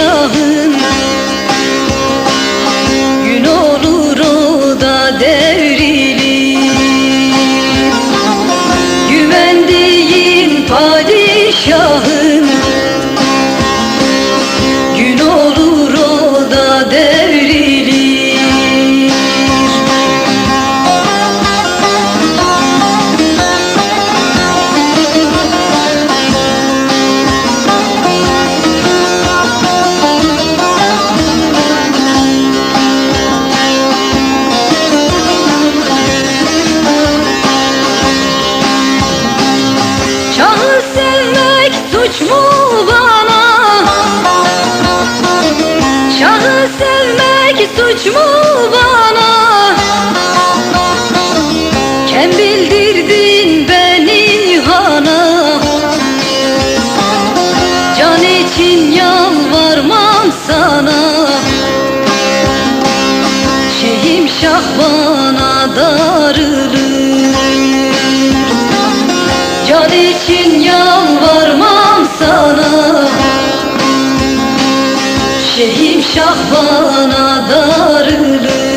padişahın, gün olur o da devrilir. Güvendiğin padişahın, gün olur o da devrilir. Şahı sevmek suç mu bana? Şahı sevmek suç mu bana? Kem bildirdin beni hana. Can için yalvarmam sana. Şeyhim Şah bana darılır. Can için yalvarmam sana. Şeyhim Şah bana darılır.